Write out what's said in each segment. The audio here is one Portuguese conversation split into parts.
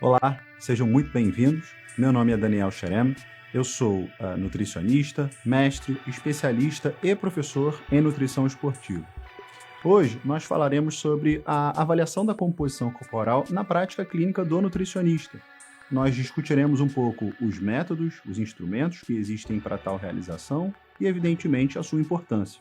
Olá, sejam muito bem-vindos. Meu nome é Daniel Xerem, eu sou nutricionista, mestre, especialista e professor em nutrição esportiva. Hoje nós falaremos sobre a avaliação da composição corporal na prática clínica do nutricionista. Nós discutiremos um pouco os métodos, os instrumentos que existem para tal realização e, evidentemente, a sua importância.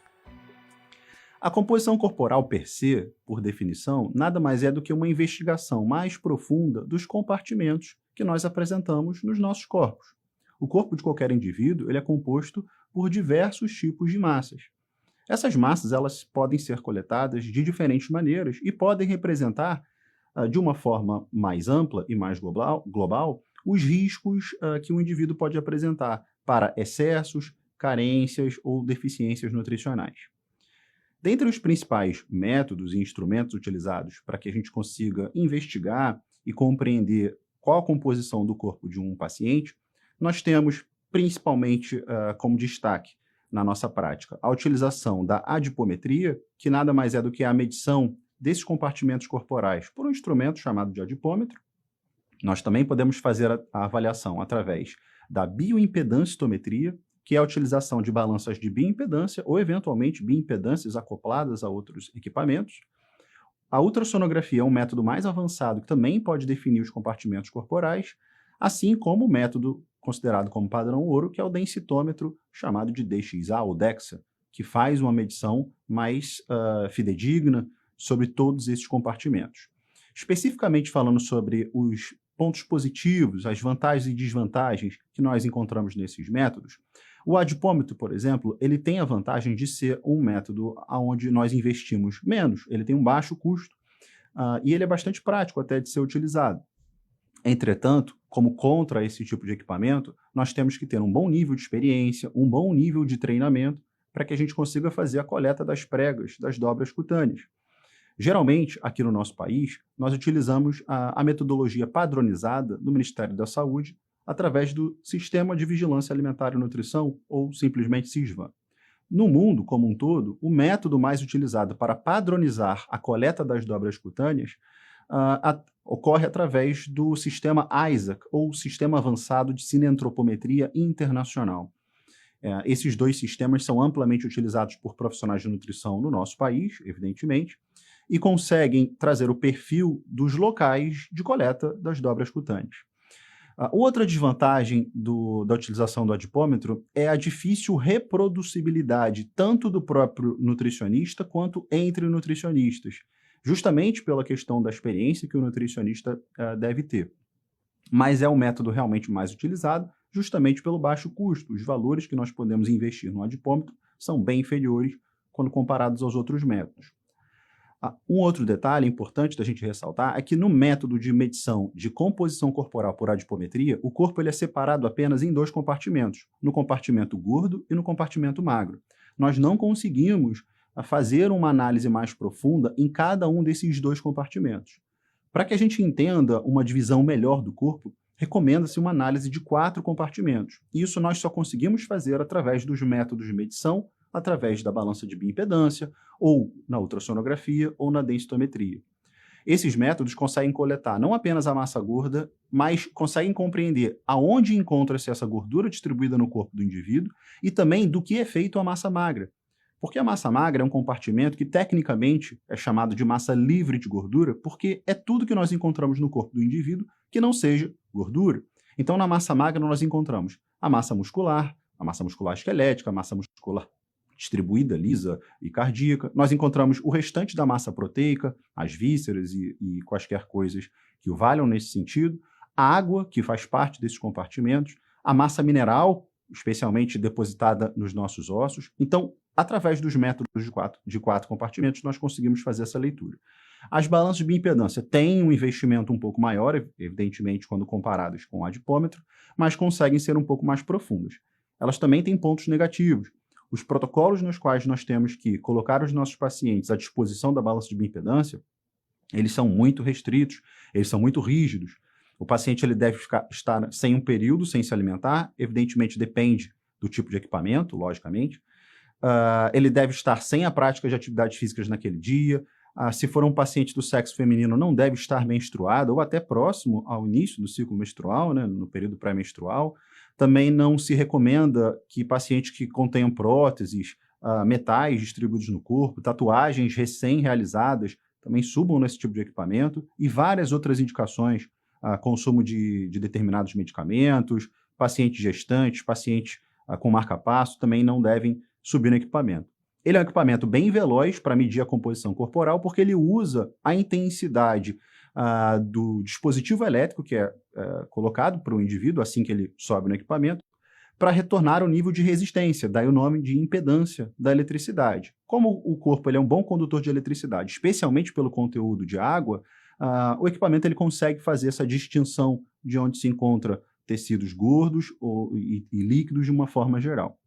A composição corporal per se, por definição, nada mais é do que uma investigação mais profunda dos compartimentos que nós apresentamos nos nossos corpos. O corpo de qualquer indivíduo ele é composto por diversos tipos de massas. Essas massas elas podem ser coletadas de diferentes maneiras e podem representar, de uma forma mais ampla e mais global os riscos que o indivíduo pode apresentar para excessos, carências ou deficiências nutricionais. Dentre os principais métodos e instrumentos utilizados para que a gente consiga investigar e compreender qual a composição do corpo de um paciente, nós temos principalmente como destaque na nossa prática a utilização da adipometria, que nada mais é do que a medição desses compartimentos corporais por um instrumento chamado de adipômetro. Nós também podemos fazer a avaliação através da bioimpedanciometria, que é a utilização de balanças de bioimpedância ou, eventualmente, bioimpedâncias acopladas a outros equipamentos. A ultrassonografia é um método mais avançado que também pode definir os compartimentos corporais, assim como o método considerado como padrão ouro, que é o densitômetro, chamado de DXA ou DEXA, que faz uma medição mais fidedigna sobre todos esses compartimentos. Especificamente falando sobre os pontos positivos, as vantagens e desvantagens que nós encontramos nesses métodos, o adipômetro, por exemplo, ele tem a vantagem de ser um método onde nós investimos menos, ele tem um baixo custo e ele é bastante prático até de ser utilizado. Entretanto, como contra esse tipo de equipamento, nós temos que ter um bom nível de experiência, um bom nível de treinamento para que a gente consiga fazer a coleta das pregas, das dobras cutâneas. Geralmente, aqui no nosso país, nós utilizamos a metodologia padronizada do Ministério da Saúde através do Sistema de Vigilância Alimentar e Nutrição, ou simplesmente SISVA. No mundo como um todo, o método mais utilizado para padronizar a coleta das dobras cutâneas ocorre através do sistema ISAC, ou Sistema Avançado de Cineentropometria Internacional. Esses dois sistemas são amplamente utilizados por profissionais de nutrição no nosso país, evidentemente, e conseguem trazer o perfil dos locais de coleta das dobras cutâneas. Outra desvantagem da utilização do adipômetro é a difícil reproducibilidade tanto do próprio nutricionista quanto entre nutricionistas, justamente pela questão da experiência que o nutricionista deve ter. Mas é o método realmente mais utilizado, justamente pelo baixo custo. Os valores que nós podemos investir no adipômetro são bem inferiores quando comparados aos outros métodos. Um outro detalhe importante da gente ressaltar é que no método de medição de composição corporal por adipometria, o corpo ele é separado apenas em dois compartimentos, no compartimento gordo e no compartimento magro. Nós não conseguimos fazer uma análise mais profunda em cada um desses dois compartimentos. Para que a gente entenda uma divisão melhor do corpo, recomenda-se uma análise de 4 compartimentos. Isso nós só conseguimos fazer através dos métodos de medição, através da balança de bioimpedância, ou na ultrassonografia, ou na densitometria. Esses métodos conseguem coletar não apenas a massa gorda, mas conseguem compreender aonde encontra-se essa gordura distribuída no corpo do indivíduo e também do que é feito a massa magra. Porque a massa magra é um compartimento que, tecnicamente, é chamado de massa livre de gordura, porque é tudo que nós encontramos no corpo do indivíduo que não seja gordura. Então, na massa magra, nós encontramos a massa muscular esquelética, a massa muscular distribuída, lisa e cardíaca. Nós encontramos o restante da massa proteica, as vísceras e quaisquer coisas que o valham nesse sentido, a água, que faz parte desses compartimentos, a massa mineral, especialmente depositada nos nossos ossos. Então, através dos métodos de quatro compartimentos, nós conseguimos fazer essa leitura. As balanças de bioimpedância têm um investimento um pouco maior, evidentemente, quando comparadas com o adipômetro, mas conseguem ser um pouco mais profundas. Elas também têm pontos negativos. Os protocolos nos quais nós temos que colocar os nossos pacientes à disposição da balança de bioimpedância, eles são muito restritos, eles são muito rígidos. O paciente ele deve estar sem um período, sem se alimentar, evidentemente depende do tipo de equipamento, logicamente. Ele deve estar sem a prática de atividades físicas naquele dia. Se for um paciente do sexo feminino, não deve estar menstruada ou até próximo ao início do ciclo menstrual, né, no período pré-menstrual. Também não se recomenda que pacientes que contenham próteses, metais distribuídos no corpo, tatuagens recém-realizadas, também subam nesse tipo de equipamento, e várias outras indicações, consumo de determinados medicamentos, pacientes gestantes, pacientes com marca-passo, também não devem subir no equipamento. Ele é um equipamento bem veloz para medir a composição corporal, porque ele usa a intensidade do dispositivo elétrico que é colocado para o indivíduo assim que ele sobe no equipamento, para retornar ao nível de resistência, daí o nome de impedância da eletricidade. Como o corpo ele é um bom condutor de eletricidade, especialmente pelo conteúdo de água, o equipamento ele consegue fazer essa distinção de onde se encontra tecidos gordos e líquidos de uma forma geral.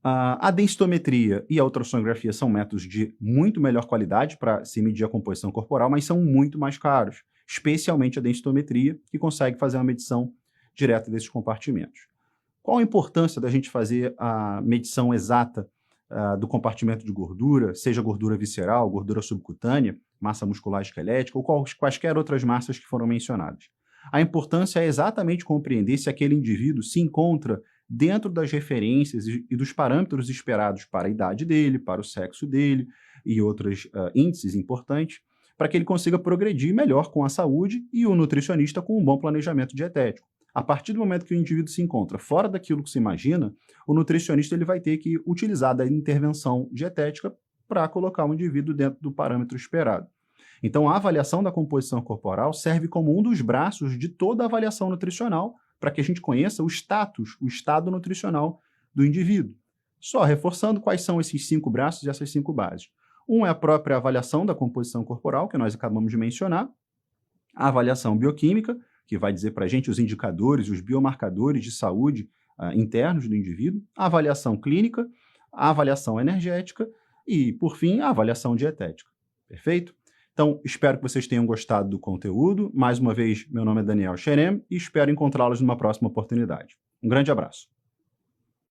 A densitometria e a ultrassonografia são métodos de muito melhor qualidade para se medir a composição corporal, mas são muito mais caros, especialmente a densitometria, que consegue fazer uma medição direta desses compartimentos. Qual a importância da gente fazer a medição exata do compartimento de gordura, seja gordura visceral, gordura subcutânea, massa muscular esquelética ou quaisquer outras massas que foram mencionadas? A importância é exatamente compreender se aquele indivíduo se encontra dentro das referências e dos parâmetros esperados para a idade dele, para o sexo dele e outros índices importantes, para que ele consiga progredir melhor com a saúde e o nutricionista com um bom planejamento dietético. A partir do momento que o indivíduo se encontra fora daquilo que se imagina, o nutricionista ele vai ter que utilizar da intervenção dietética para colocar o indivíduo dentro do parâmetro esperado. Então, a avaliação da composição corporal serve como um dos braços de toda a avaliação nutricional, para que a gente conheça o status, o estado nutricional do indivíduo. Só reforçando quais são esses 5 braços e essas 5 bases. Um é a própria avaliação da composição corporal, que nós acabamos de mencionar. A avaliação bioquímica, que vai dizer para a gente os indicadores, os biomarcadores de saúde internos do indivíduo. A avaliação clínica, a avaliação energética e, por fim, a avaliação dietética. Perfeito? Então, espero que vocês tenham gostado do conteúdo. Mais uma vez, meu nome é Daniel Xerem e espero encontrá-los numa próxima oportunidade. Um grande abraço.